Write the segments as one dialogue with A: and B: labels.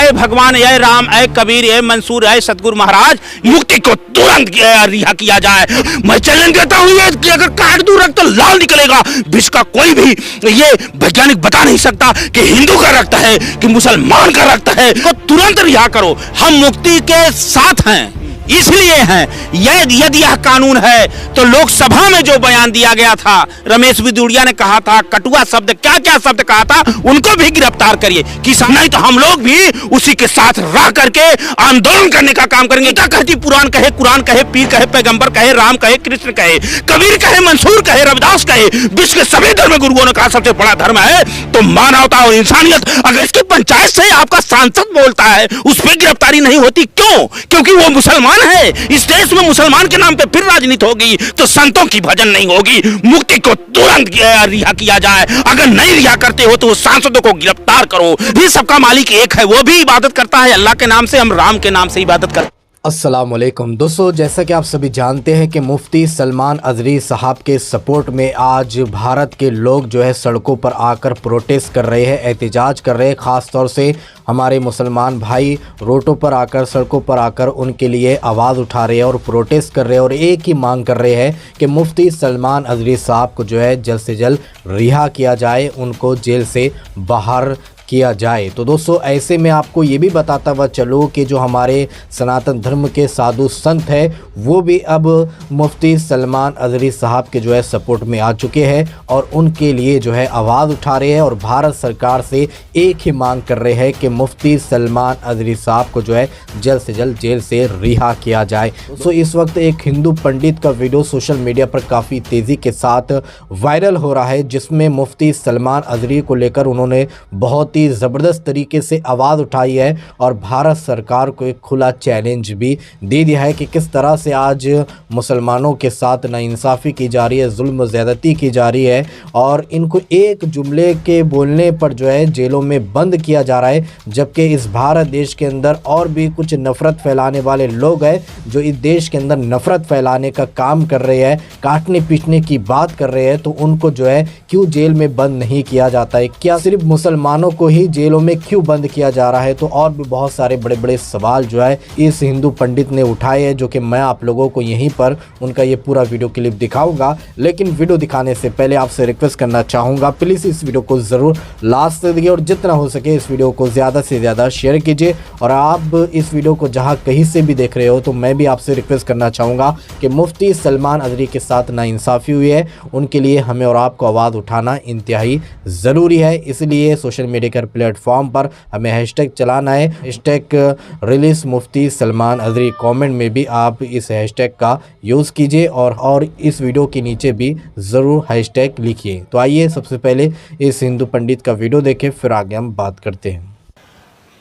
A: अय भगवान, अय राम, अय कबीर, अय मंसूर, अय सतगुरु महाराज, मुक्ति को तुरंत रिहा किया जाए। मैं चैलेंज देता हूँ ये कि अगर काट दूं रक्त लाल निकलेगा। विश्व का कोई भी ये वैज्ञानिक बता नहीं सकता कि हिंदू का रक्त है कि मुसलमान का रक्त है। तो तुरंत रिहा करो। हम मुक्ति के साथ हैं, इसलिए हैं। यदि यह कानून है तो लोकसभा में जो बयान दिया गया था, रमेश बिदुड़िया ने कहा था, कटुआ शब्द, क्या क्या शब्द कहा था, उनको भी गिरफ्तार करिए। किसान नहीं तो हम लोग भी उसी के साथ रह करके आंदोलन करने का काम करेंगे। क्या कहती पुराण कहे, कुरान कहे, पीर कहे, पैगंबर कहे, राम कहे, कृष्ण कहे, कबीर कहे, मंसूर कहे, रविदास कहे, विश्व के सभी धर्म गुरुओं ने कहा सबसे बड़ा धर्म है तो मानवता और इंसानियत। अगर इसकी पंचायत से आपका सांसद बोलता है, उस पर गिरफ्तारी नहीं होती, क्यों? क्योंकि वो मुसलमान है। इस देश में मुसलमान के नाम पे फिर राजनीति होगी तो संतों की भजन नहीं होगी। मुक्ति को तुरंत रिहा किया जाए। अगर नहीं रिहा करते हो तो सांसदों को गिरफ्तार करो। ये सबका मालिक एक है, वो भी इबादत करता है अल्लाह के नाम से, हम राम के नाम से इबादत करते हैं।
B: अस्सलाम वालेकुम दोस्तों, जैसा कि आप सभी जानते हैं कि मुफ्ती सलमान अजहरी साहब के सपोर्ट में आज भारत के लोग जो है सड़कों पर आकर प्रोटेस्ट कर रहे हैं, एहतजाज कर रहे हैं। ख़ास तौर से हमारे मुसलमान भाई रोडों पर आकर, सड़कों पर आकर उनके लिए आवाज़ उठा रहे हैं और प्रोटेस्ट कर रहे हैं और एक ही मांग कर रहे हैं कि मुफ्ती सलमान अजहरी साहब को जो है जल्द से जल्द रिहा किया जाए, उनको जेल से बाहर किया जाए। तो दोस्तों ऐसे में आपको ये भी बताता हुआ चलो कि जो हमारे सनातन धर्म के साधु संत हैं वो भी अब मुफ्ती सलमान अजहरी साहब के जो है सपोर्ट में आ चुके हैं और उनके लिए जो है आवाज़ उठा रहे हैं और भारत सरकार से एक ही मांग कर रहे हैं कि मुफ्ती सलमान अजहरी साहब को जो है जल्द से जल्द जेल से रिहा किया जाए। तो इस वक्त एक हिंदू पंडित का वीडियो सोशल मीडिया पर काफ़ी तेज़ी के साथ वायरल हो रहा है, जिसमें मुफ्ती सलमान अजहरी को लेकर उन्होंने बहुत ज़बरदस्त तरीके से आवाज़ उठाई है और भारत सरकार को एक खुला चैलेंज भी दे दिया है कि किस तरह से आज मुसलमानों के साथ नाइंसाफ़ी की जा रही है, जुल्म ज़्यादती की जा रही है और इनको एक जुमले के बोलने पर जो है जेलों में बंद किया जा रहा है। जबकि इस भारत देश के अंदर और भी कुछ नफ़रत फैलाने वाले लोग हैं जो इस देश के अंदर नफ़रत फैलाने का काम कर रहे हैं, काटने पीटने की बात कर रहे हैं, तो उनको जो है क्यों जेल में बंद नहीं किया जाता है? क्या सिर्फ मुसलमानों को ही जेलों में क्यों बंद किया जा रहा है? तो और भी बहुत सारे बड़े बड़े सवाल जो है इस हिंदू पंडित ने उठाए हैं, जो कि मैं आप लोगों को यहीं पर उनका ये पूरा वीडियो क्लिप दिखाऊंगा। लेकिन वीडियो दिखाने से पहले आपसे रिक्वेस्ट करना चाहूँगा, प्लीज़ इस वीडियो को ज़रूर लास्ट तक देखिए और जितना हो सके इस वीडियो को ज़्यादा से ज़्यादा शेयर कीजिए। और आप इस वीडियो को जहाँ कहीं से भी देख रहे हो तो मैं भी आपसे रिक्वेस्ट करना चाहूँगा कि मुफ्ती सलमान अजहरी के साथ नाइंसाफ़ी हुई है, उनके लिए हमें और आपको आवाज़ उठाना इंतहाई ज़रूरी है। इसलिए सोशल मीडिया के प्लेटफॉर्म पर हमें हैशटैग चलाना है, हैशटैग रिलीज मुफ्ती सलमान अजहरी। कमेंट में भी आप इस हैशटैग का यूज़ कीजिए और इस वीडियो के नीचे भी ज़रूर हैशटैग लिखिए। तो आइए सबसे पहले इस हिंदू पंडित का वीडियो देखें, फिर आगे हम बात करते हैं।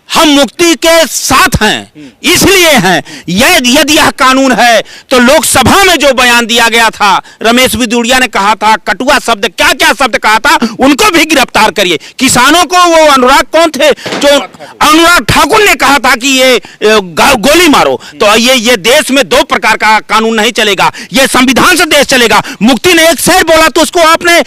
A: हम मुक्ति के साथ हैं, इसलिए हैं। यदि यह कानून है तो लोकसभा में जो बयान दिया गया था, रमेश बिदुड़िया ने कहा था, कटुआ शब्द, क्या क्या शब्द कहा था, उनको भी गिरफ्तार करिए। किसानों को वो अनुराग कौन थे जो अनुराग ठाकुर ने कहा था कि ये गोली मारो, तो ये देश में दो प्रकार का कानून नहीं चलेगा, ये संविधान से देश चलेगा। मुक्ति ने एक शहर बोला तो उसको आपने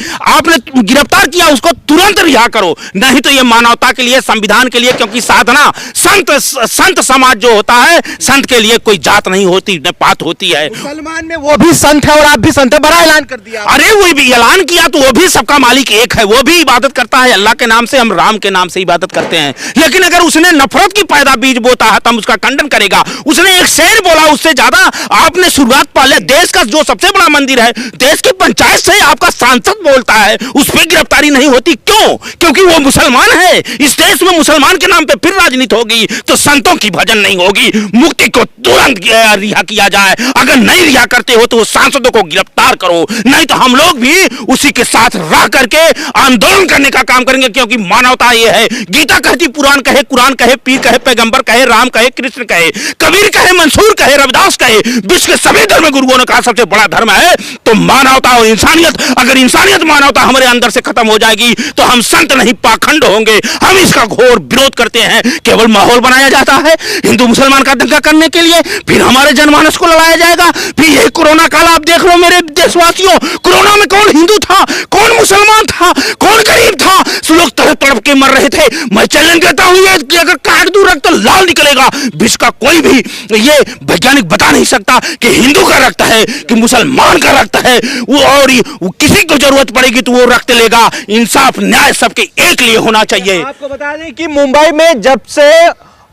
A: गिरफ्तार किया, उसको तुरंत रिहा करो, नहीं तो ये मानवता के लिए, संविधान के लिए, क्योंकि साधना संत समाज जो होता है, संत के लिए कोई जात नहीं होती, न पात होती है।
C: मुसलमान में वो भी संत है और आप भी संत है, बड़ा ऐलान कर दिया।
A: अरे वो भी ऐलान किया तो वो भी सबका मालिक एक है, वो भी इबादत करता है अल्लाह के नाम से, हम राम के नाम से इबादत करते हैं। लेकिन अगर उसने नफरत की पैदा बीज बोता है तो हम उसका खंडन करेगा। उसने एक शेर बोला, उससे ज्यादा आपने शुरुआत पहले देश का जो सबसे बड़ा मंदिर है, देश की पंचायत से आपका सांसद बोलता है, उस पर गिरफ्तारी नहीं होती, क्यों? क्योंकि वो मुसलमान है। इस देश में मुसलमान के नाम पे फिर राजनीति होगी तो संतों की भजन नहीं होगी। मुक्ति को तुरंत रिहा किया जाए। अगर नहीं रिहा करते हो तो सांसदों को गिरफ्तार करो, नहीं तो हम लोग भी उसी के साथ रह करके आंदोलन करने का काम करेंगे। क्योंकि मानवता ये है, गीता कहती, पुराण कहे, कुरान कहे, पीर कहे, पैगंबर कहे, राम कहे, कृष्ण कहे, कबीर कहे, मंसूर कहे, रविदास कहे, विश्व के सभी धर्म गुरुओं ने कहा सबसे बड़ा धर्म है तो मानवता और इंसानियत। अगर इंसानियत मानवता हमारे अंदर से खत्म हो जाएगी तो हम संत नहीं पाखंड होंगे। हम इसका घोर विरोध करते हैं। केवल माहौल बनाया जाता है हिंदू मुसलमान का दंगा करने के लिए, फिर हमारे जनमानस को लड़ाया जाएगा। फिर ये कोरोना काल आप देख लो मेरे देशवासियों, कोरोना में कौन हिंदू था, कौन मुसलमान था, कौन गरीब था? लोग तड़प तड़प के मर रहे थे। मैं चैलेंज देता हूं ये कि अगर काट दूं रक्त तो लाल निकलेगा। विश्व का कोई भी ये वैज्ञानिक बता नहीं सकता कि हिंदू का रक्त है कि मुसलमान का रक्त है। वो किसी को जरूरत पड़ेगी तो वो रक्त लेगा। इंसाफ न्याय सबके एक लिए होना चाहिए।
C: आपको बता दें कि मुंबई में जब से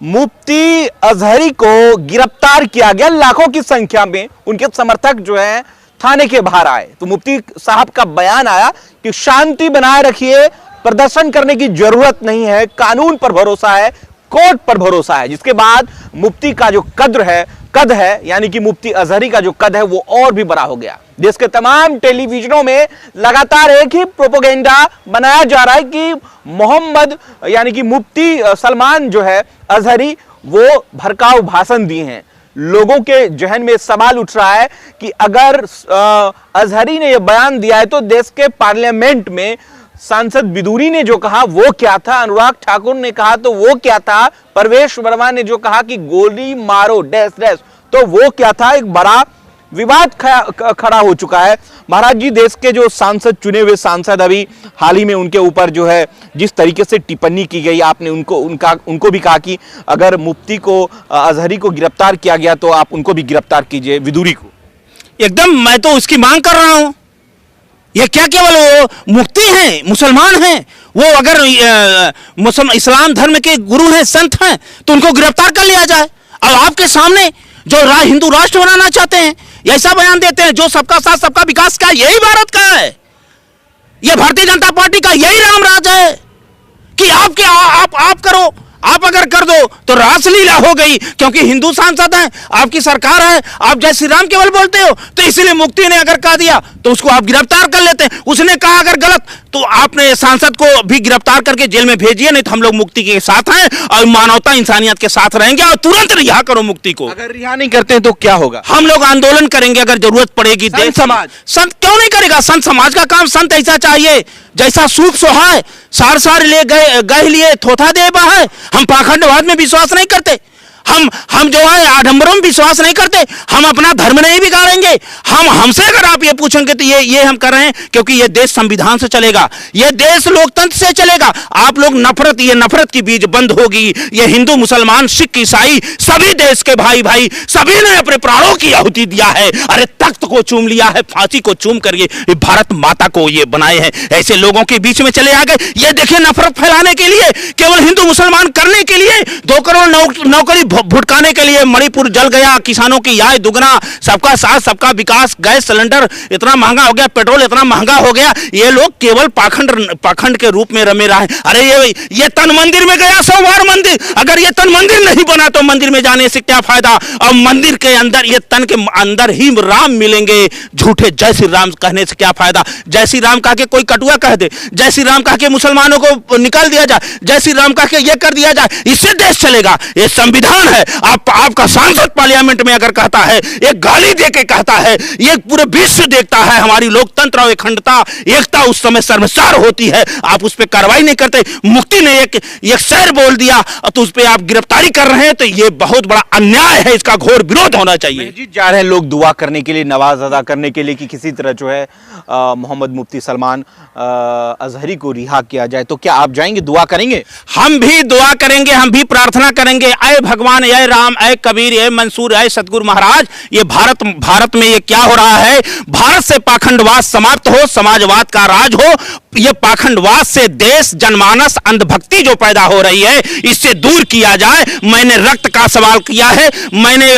C: मुफ्ती अजहरी को गिरफ्तार किया गया, लाखों की संख्या में उनके समर्थक जो है थाने के बाहर आए, तो मुफ्ती साहब का बयान आया कि शांति बनाए रखिए, प्रदर्शन करने की जरूरत नहीं है, कानून पर भरोसा है, कोर्ट पर भरोसा है। जिसके बाद मुफ्ती का जो कद है यानी कि मुफ्ती अजहरी का जो कद है वो और भी बड़ा हो गया। देश के तमाम टेलीविजनों में लगातार एक ही प्रोपेगेंडा बनाया जा रहा है कि मोहम्मद यानी कि मुफ्ती सलमान जो है अजहरी वो भड़काऊ भाषण दिए हैं। लोगों के जहन में सवाल उठ रहा है कि अगर अजहरी ने यह बयान दिया है तो देश के पार्लियामेंट में सांसद बिदुरी ने जो कहा वो क्या था, अनुराग ठाकुर ने कहा तो वो क्या था, परवेश वर्मा ने जो कहा कि गोली मारो डैश डैश तो वो क्या था। एक बड़ा विवाद खड़ा हो चुका है। महाराज जी, देश के जो सांसद, चुने हुए सांसद, अभी हाल ही में उनके ऊपर जो है जिस तरीके से टिप्पणी की गई, आपने उनको भी कहा कि अगर मुफ्ती को अजहरी को गिरफ्तार किया गया तो आप उनको भी गिरफ्तार कीजिए, विदुरी को।
A: एकदम मैं तो उसकी मांग कर रहा हूं। ये क्या केवल वो मुफ्ती हैं, मुसलमान हैं, वो अगर इस्लाम धर्म के गुरु हैं, संत हैं, तो उनको गिरफ्तार कर लिया जाए। और आपके सामने जो हिंदू राष्ट्र बनाना चाहते हैं, ऐसा बयान देते हैं जो सबका साथ सबका विकास का, यही भारत का है, यह भारतीय जनता पार्टी का यही राम राज है कि आप करो, आप अगर कर दो तो रासलीला हो गई। क्योंकि हिंदू सांसद हैं, आपकी सरकार है, आप जय श्री राम केवल बोलते हो, तो इसलिए मुफ्ती ने अगर कह दिया तो उसको आप गिरफ्तार कर लेते हैं। उसने कहा अगर गलत तो आपने सांसद को भी गिरफ्तार करके जेल में भेजिए, नहीं तो हम लोग मुफ्ती के साथ हैं और मानवता इंसानियत के साथ रहेंगे और तुरंत रिहा करो मुफ्ती को।
C: अगर रिहा नहीं करते तो क्या होगा?
A: हम लोग आंदोलन करेंगे अगर जरूरत पड़ेगी।
C: संत समाज,
A: संत क्यों नहीं करेगा? संत समाज का काम, संत ऐसा चाहिए जैसा सूप सोहाय, सार ले गए लिए थोथा दे है। हम पाखंडवाद में विश्वास नहीं करते, हम जो है आडंबरों में विश्वास नहीं करते, हम अपना धर्म नहीं बिगाड़ेंगे। हमसे अगर आप ये पूछेंगे तो ये हम कर रहे हैं क्योंकि ये देश संविधान से चलेगा, ये देश लोकतंत्र से चलेगा। आप लोग नफरत की बीज बंद होगी। ये हिंदू, मुसलमान, सिख, ईसाई सभी देश के भाई सभी ने अपने प्राणों की आहुति दिया है। अरे तख्त को चूम लिया है, फांसी को चूम कर ये भारत माता को ये बनाए हैं। ऐसे लोगों के बीच में चले आ गए। ये देखिए, नफरत फैलाने के लिए, केवल हिंदू मुसलमान करने के लिए, 2 करोड़ नौकरी भुटकाने के लिए मणिपुर जल गया, किसानों की आय दुगना, सबका साथ सबका विकास, गैस सिलेंडर इतना महंगा हो गया, पेट्रोल इतना महंगा हो गया। ये लोग केवल पाखंड के रूप में रमे रहे। अरे ये तन मंदिर में गया, सोमवार मंदिर, अगर ये तन मंदिर नहीं बना तो मंदिर में जाने से क्या फायदा? और मंदिर के अंदर, ये तन के अंदर ही राम मिलेंगे। झूठे जय श्री राम कहने से क्या फायदा? जय श्री राम कह के कोई कटुआ कह दे, जय श्री राम कह के मुसलमानों को निकाल दिया जाए, जय श्री राम कह के ये कर दिया जाए, इससे देश चलेगा? ये संविधान है। आपका सांसद पार्लियामेंट में अगर कहता है, एक गाली देके कहता है, ये पूरे विश्व देखता है हमारी लोकतंत्र और अखंडता, एकता उस समय शर्मसार होती है। आप उस पर कार्रवाई नहीं करते। मुफ्ती ने एक शेर बोल दिया तो उस पर आप गिरफ्तारी कर रहे हैं, तो ये बहुत बड़ा अन्याय है। इसका घोर विरोध होना चाहिए।
C: जी, जा रहे हैं लोग दुआ करने के लिए, नवाज अदा करने के लिए कि किसी तरह जो है मोहम्मद मुफ्ती सलमान अजहरी को रिहा किया जाए, तो क्या आप जाएंगे, दुआ करेंगे?
A: हम भी दुआ करेंगे, हम भी प्रार्थना करेंगे। ऐ भगवान, ऐ राम, ऐ कबीर, ऐ मंसूर, ऐ सतगुरु महाराज, ये भारत में ये क्या हो रहा है? भारत से पाखंडवाद समाप्त हो, समाजवाद का राज हो। ये पाखंडवाद से देश, जनमानस, अंधभक्ति जो पैदा हो रही है, इससे दूर किया जाए। मैंने रक्त का सवाल किया है, मैंने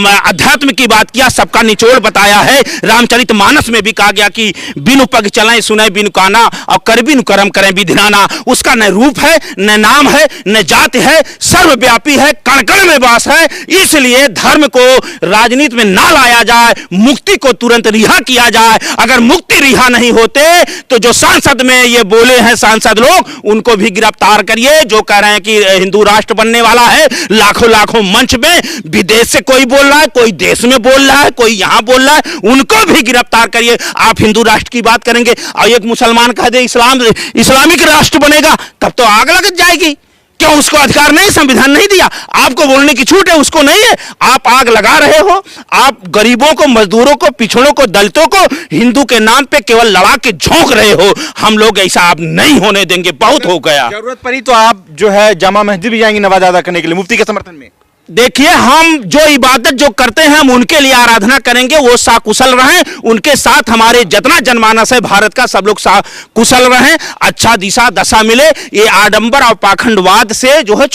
A: अध्यात्म की बात किया, सबका निचोड़ बताया है। रामचरितमानस में भी कहा गया कि बिनु पग चलें सुने बिनु काना और कर बिनु कर्म करें विधिनाना। उसका न रूप है, न नाम है, न जाति है, सर्वव्यापी है, कण कण में वास है। इसलिए धर्म को राजनीति में ना लाया जाए, मुक्ति को तुरंत रिहा किया जाए। अगर मुक्ति रिहा नहीं होते तो जो सांसद में ये बोले हैं सांसद लोग, उनको भी गिरफ्तार करिए। जो कह रहे हैं कि हिंदू राष्ट्र बनने वाला है, लाखों मंच में विदेश से कोई बोल रहा है, कोई देश में बोल रहा है, कोई यहां बोल रहा है, उनको भी गिरफ्तार करिए। आप हिंदू राष्ट्र की बात करेंगे और एक मुसलमान कह दे इस्लामिक राष्ट्र बनेगा, तब तो आग लग जाएगी। क्यों उसको अधिकार नहीं, संविधान नहीं दिया? आपको बोलने की छूट है, उसको नहीं है? आप आग लगा रहे हो, आप गरीबों को, मजदूरों को, पिछड़ों को, दलितों को हिंदू के नाम पे केवल लड़ा के झोंक रहे हो। हम लोग ऐसा आप नहीं होने देंगे, बहुत हो गया।
C: जरूरत पड़ी तो आप जो है जामा मस्जिद भी जाएंगे नवाज अदा करने के लिए मुफ्ती के समर्थन में?
A: देखिए, हम जो इबादत जो करते हैं हम उनके लिए आराधना करेंगे, वो साकुशल रहें, उनके साथ हमारे जितना जनमानस है भारत का सब लोग साकुशल रहें, अच्छा दिशा दशा मिले। ये आडंबर और पाखंडवाद से जो है